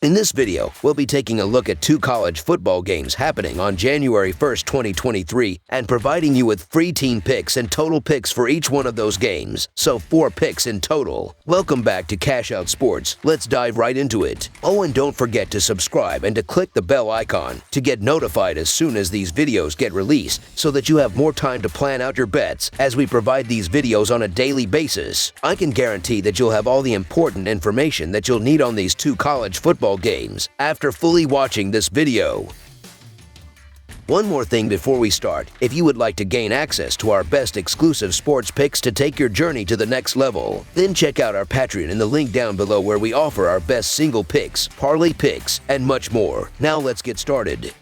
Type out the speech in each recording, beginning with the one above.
In this video, we'll be taking a look at 2 college football games happening on January 1st, 2023, and providing you with free team picks and total picks for each one of those games, so 4 picks in total. Welcome back to Cash Out Sports. Let's dive right into it. Oh, and don't forget to subscribe and to click the bell icon to get notified as soon as these videos get released, so that you have more time to plan out your bets as we provide these videos on a daily basis. I can guarantee that you'll have all the important information that you'll need on these 2 college football games after fully watching this video. One more thing before we start: if you would like to gain access to our best exclusive sports picks to take your journey to the next level, then check out our Patreon in the link down below, where we offer our best single picks, parlay picks, and much more. Now let's get started.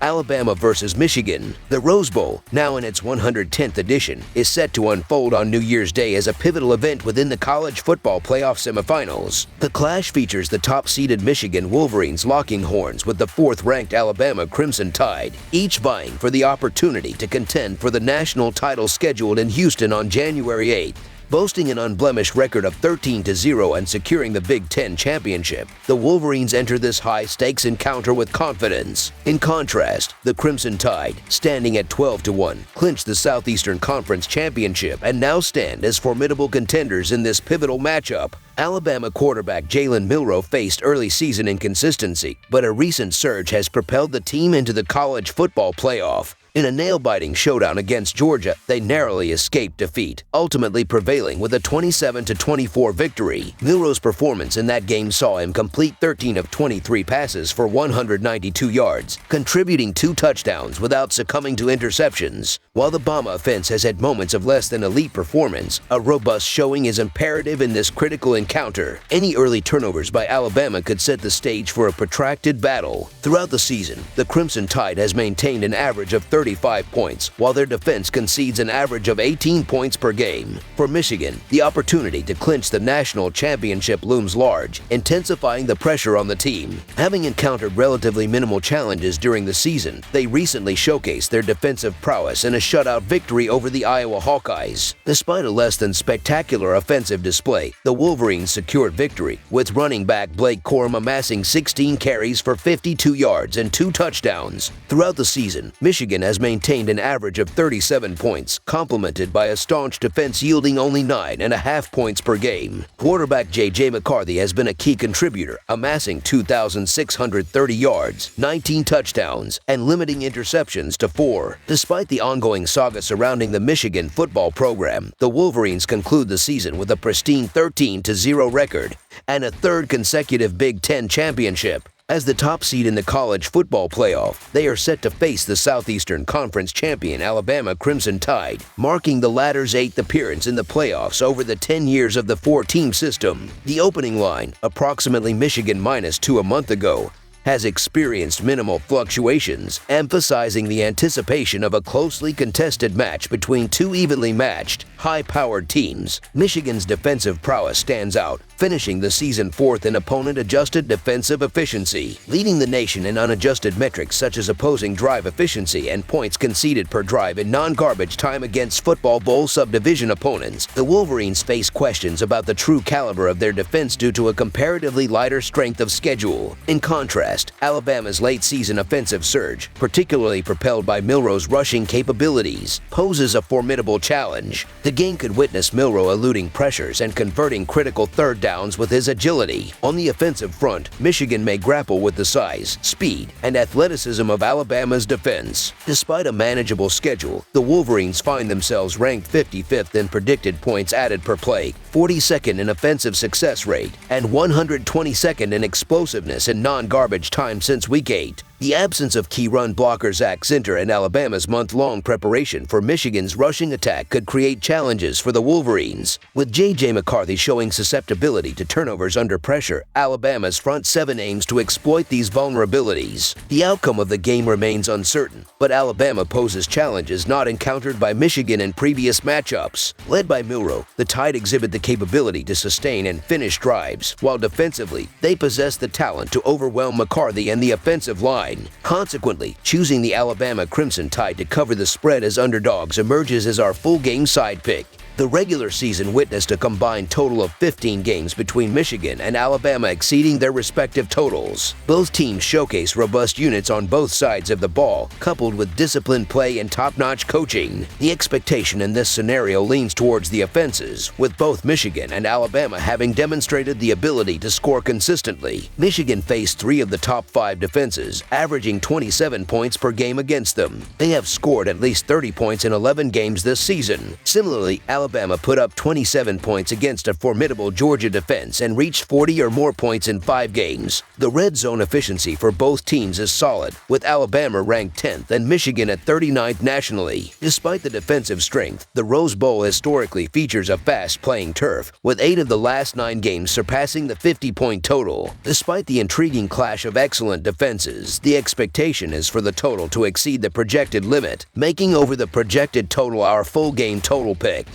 Alabama versus Michigan. The Rose Bowl, now in its 110th edition, is set to unfold on New Year's Day as a pivotal event within the college football playoff semifinals. The clash features the top-seeded Michigan Wolverines locking horns with the 4th-ranked Alabama Crimson Tide, each vying for the opportunity to contend for the national title scheduled in Houston on January 8th. Boasting an unblemished record of 13-0 and securing the Big Ten championship, the Wolverines enter this high-stakes encounter with confidence. In contrast, the Crimson Tide, standing at 12-1, clinched the Southeastern Conference championship and now stand as formidable contenders in this pivotal matchup. Alabama quarterback Jalen Milroe faced early season inconsistency, but a recent surge has propelled the team into the college football playoff. In a nail-biting showdown against Georgia, they narrowly escaped defeat, ultimately prevailing with a 27-24 victory. Milroe's performance in that game saw him complete 13 of 23 passes for 192 yards, contributing 2 touchdowns without succumbing to interceptions. While the Bama offense has had moments of less than elite performance, a robust showing is imperative in this critical encounter. Any early turnovers by Alabama could set the stage for a protracted battle. Throughout the season, the Crimson Tide has maintained an average of 35 points, while their defense concedes an average of 18 points per game. For Michigan, the opportunity to clinch the national championship looms large, intensifying the pressure on the team. Having encountered relatively minimal challenges during the season, they recently showcased their defensive prowess in a shutout victory over the Iowa Hawkeyes. Despite a less than spectacular offensive display, the Wolverines secured victory, with running back Blake Corum amassing 16 carries for 52 yards and 2 touchdowns. Throughout the season, Michigan has maintained an average of 37 points, complemented by a staunch defense yielding only 9.5 points per game. Quarterback J.J. McCarthy has been a key contributor, amassing 2,630 yards, 19 touchdowns, and limiting interceptions to 4. Despite the ongoing saga surrounding the Michigan football program, the Wolverines conclude the season with a pristine 13-0 record and a 3rd consecutive Big Ten championship. As the top seed in the college football playoff, they are set to face the Southeastern Conference champion Alabama Crimson Tide, marking the latter's 8th appearance in the playoffs over the 10 years of the 4-team system. The opening line, approximately Michigan -2 a month ago, has experienced minimal fluctuations, emphasizing the anticipation of a closely contested match between 2 evenly matched, high-powered teams. Michigan's defensive prowess stands out, finishing the season 4th in opponent-adjusted defensive efficiency, leading the nation in unadjusted metrics such as opposing drive efficiency and points conceded per drive in non-garbage time against Football Bowl subdivision opponents. The Wolverines face questions about the true caliber of their defense due to a comparatively lighter strength of schedule. In contrast, Alabama's late-season offensive surge, particularly propelled by Milroe's rushing capabilities, poses a formidable challenge. The game could witness Milroe eluding pressures and converting critical third downs with his agility. On the offensive front, Michigan may grapple with the size, speed, and athleticism of Alabama's defense. Despite a manageable schedule, the Wolverines find themselves ranked 55th in predicted points added per play, 42nd in offensive success rate, and 122nd in explosiveness in non-garbage time since Week 8. The absence of key run blocker Zach Zinter and Alabama's month-long preparation for Michigan's rushing attack could create challenges for the Wolverines. With J.J. McCarthy showing susceptibility to turnovers under pressure, Alabama's front 7 aims to exploit these vulnerabilities. The outcome of the game remains uncertain, but Alabama poses challenges not encountered by Michigan in previous matchups. Led by Milroe, the Tide exhibit the capability to sustain and finish drives, while defensively, they possess the talent to overwhelm McCarthy and the offensive line. Consequently, choosing the Alabama Crimson Tide to cover the spread as underdogs emerges as our full game side pick. The regular season witnessed a combined total of 15 games between Michigan and Alabama exceeding their respective totals. Both teams showcase robust units on both sides of the ball, coupled with disciplined play and top-notch coaching. The expectation in this scenario leans towards the offenses, with both Michigan and Alabama having demonstrated the ability to score consistently. Michigan faced 3 of the top 5 defenses, averaging 27 points per game against them. They have scored at least 30 points in 11 games this season. Similarly, Alabama put up 27 points against a formidable Georgia defense and reached 40 or more points in 5 games. The red zone efficiency for both teams is solid, with Alabama ranked 10th and Michigan at 39th nationally. Despite the defensive strength, the Rose Bowl historically features a fast-playing turf, with 8 of the last 9 games surpassing the 50-point total. Despite the intriguing clash of excellent defenses, the expectation is for the total to exceed the projected limit, making over the projected total our full game total pick.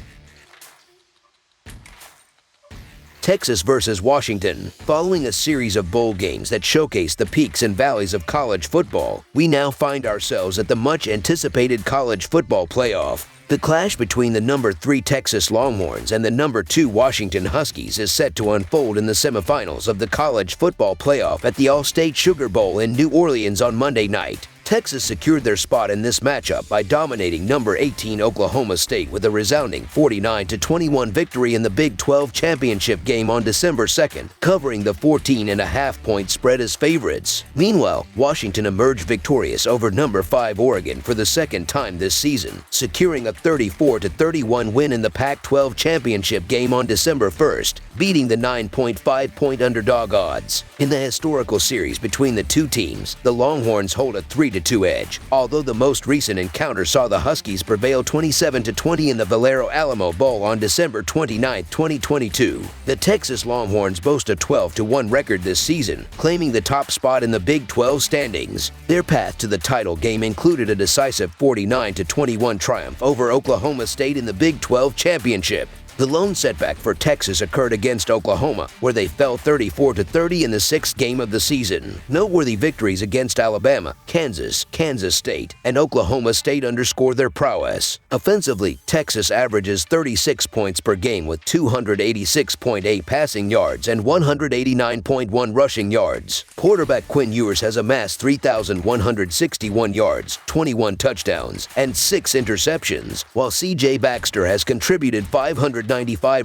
Texas versus Washington. Following a series of bowl games that showcase the peaks and valleys of college football, we now find ourselves at the much-anticipated college football playoff. The clash between the number 3 Texas Longhorns and the number 2 Washington Huskies is set to unfold in the semifinals of the college football playoff at the All-State Sugar Bowl in New Orleans on Monday night. Texas secured their spot in this matchup by dominating number 18 Oklahoma State with a resounding 49-21 victory in the Big 12 championship game on December 2nd, covering the 14.5-point spread as favorites. Meanwhile, Washington emerged victorious over number 5 Oregon for the second time this season, securing a 34-31 win in the Pac-12 championship game on December 1st, beating the 9.5-point underdog odds. In the historical series between the two teams, the Longhorns hold a 3-2 edge, although the most recent encounter saw the Huskies prevail 27-20 in the Valero Alamo Bowl on December 29, 2022. The Texas Longhorns boast a 12-1 record this season, claiming the top spot in the Big 12 standings. Their path to the title game included a decisive 49-21 triumph over Oklahoma State in the Big 12 championship. The lone setback for Texas occurred against Oklahoma, where they fell 34-30 in the 6th game of the season. Noteworthy victories against Alabama, Kansas, Kansas State, and Oklahoma State underscore their prowess. Offensively, Texas averages 36 points per game with 286.8 passing yards and 189.1 rushing yards. Quarterback Quinn Ewers has amassed 3,161 yards, 21 touchdowns, and 6 interceptions, while C.J. Baxter has contributed 595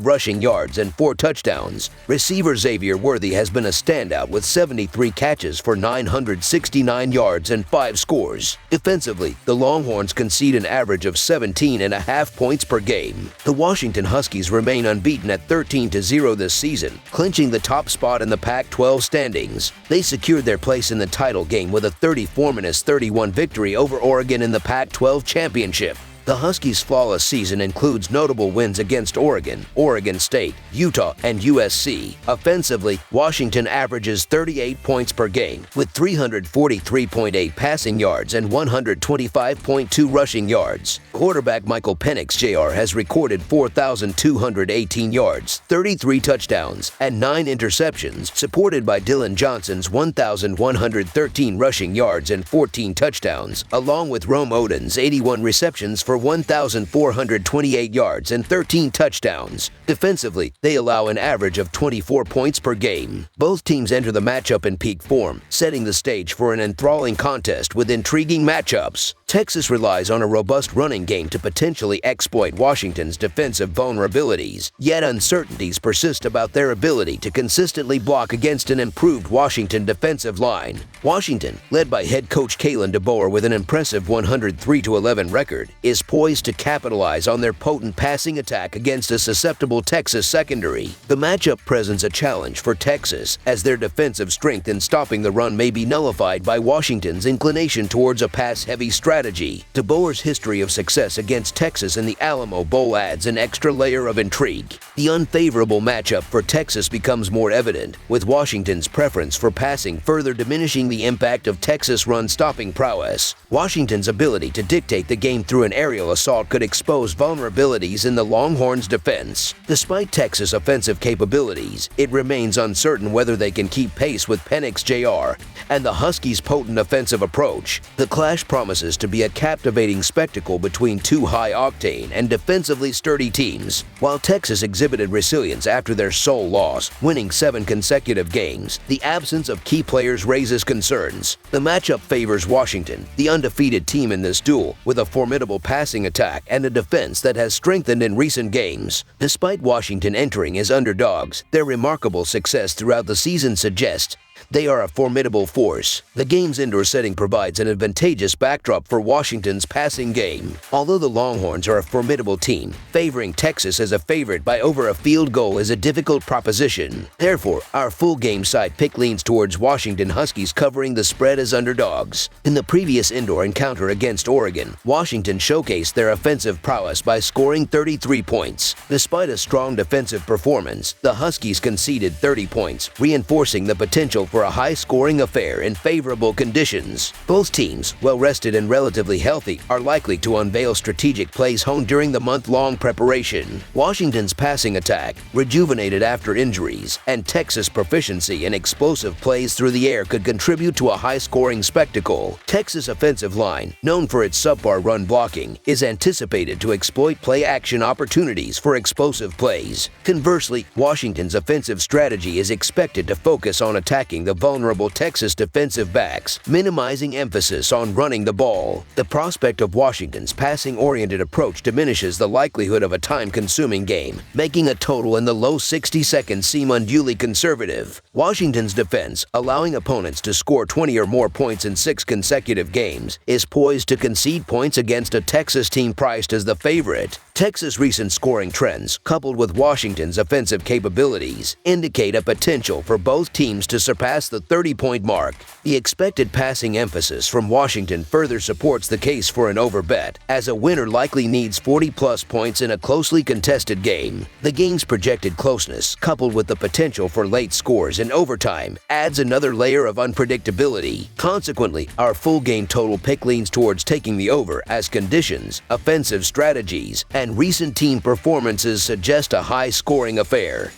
rushing yards and 4 touchdowns. Receiver Xavier Worthy has been a standout with 73 catches for 969 yards and 5 scores. Defensively, the Longhorns concede an average of 17.5 points per game. The Washington Huskies remain unbeaten at 13-0 this season, clinching the top spot in the Pac-12 standings. They secured their place in the title game with a 34-31 victory over Oregon in the Pac-12 championship. The Huskies' flawless season includes notable wins against Oregon, Oregon State, Utah, and USC. Offensively, Washington averages 38 points per game, with 343.8 passing yards and 125.2 rushing yards. Quarterback Michael Penix Jr. has recorded 4,218 yards, 33 touchdowns, and 9 interceptions, supported by Dylan Johnson's 1,113 rushing yards and 14 touchdowns, along with Rome Odin's 81 receptions for 1,428 yards and 13 touchdowns. Defensively, they allow an average of 24 points per game. Both teams enter the matchup in peak form, setting the stage for an enthralling contest with intriguing matchups. Texas relies on a robust running game to potentially exploit Washington's defensive vulnerabilities, yet uncertainties persist about their ability to consistently block against an improved Washington defensive line. Washington, led by head coach Kalen DeBoer with an impressive 103-11 record, is poised to capitalize on their potent passing attack against a susceptible Texas secondary. The matchup presents a challenge for Texas, as their defensive strength in stopping the run may be nullified by Washington's inclination towards a pass-heavy strategy. DeBoer's history of success against Texas in the Alamo Bowl adds an extra layer of intrigue. The unfavorable matchup for Texas becomes more evident, with Washington's preference for passing further diminishing the impact of Texas' run-stopping prowess. Washington's ability to dictate the game through an aerial assault could expose vulnerabilities in the Longhorns' defense. Despite Texas' offensive capabilities, it remains uncertain whether they can keep pace with Penix Jr. and the Huskies' potent offensive approach. The clash promises to to be a captivating spectacle between two high-octane and defensively sturdy teams. While Texas exhibited resilience after their sole loss, winning 7 consecutive games, the absence of key players raises concerns. The matchup favors Washington, the undefeated team in this duel, with a formidable passing attack and a defense that has strengthened in recent games. Despite Washington entering as underdogs, their remarkable success throughout the season suggests they are a formidable force. The game's indoor setting provides an advantageous backdrop for Washington's passing game. Although the Longhorns are a formidable team, favoring Texas as a favorite by over a field goal is a difficult proposition. Therefore, our full game side pick leans towards Washington Huskies covering the spread as underdogs. In the previous indoor encounter against Oregon, Washington showcased their offensive prowess by scoring 33 points. Despite a strong defensive performance, the Huskies conceded 30 points, reinforcing the potential for a high-scoring affair in favorable conditions. Both teams, well-rested and relatively healthy, are likely to unveil strategic plays honed during the month-long preparation. Washington's passing attack, rejuvenated after injuries, and Texas' proficiency in explosive plays through the air could contribute to a high-scoring spectacle. Texas' offensive line, known for its subpar run blocking, is anticipated to exploit play-action opportunities for explosive plays. Conversely, Washington's offensive strategy is expected to focus on attacking the vulnerable Texas defensive backs, minimizing emphasis on running the ball. The prospect of Washington's passing-oriented approach diminishes the likelihood of a time-consuming game, making a total in the low 60 seconds seem unduly conservative. Washington's defense, allowing opponents to score 20 or more points in 6 consecutive games, is poised to concede points against a Texas team priced as the favorite. Texas' recent scoring trends, coupled with Washington's offensive capabilities, indicate a potential for both teams to surpass the 30-point mark. The expected passing emphasis from Washington further supports the case for an overbet, as a winner likely needs 40-plus points in a closely contested game. The game's projected closeness, coupled with the potential for late scores in overtime, adds another layer of unpredictability. Consequently, our full game total pick leans towards taking the over, as conditions, offensive strategies, and recent team performances suggest a high-scoring affair.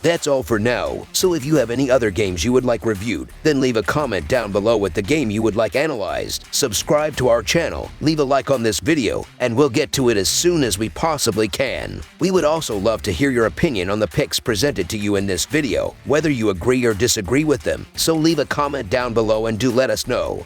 That's all for now, so if you have any other games you would like reviewed, then leave a comment down below with the game you would like analyzed. Subscribe to our channel, leave a like on this video, and we'll get to it as soon as we possibly can. We would also love to hear your opinion on the picks presented to you in this video, whether you agree or disagree with them, so leave a comment down below and do let us know.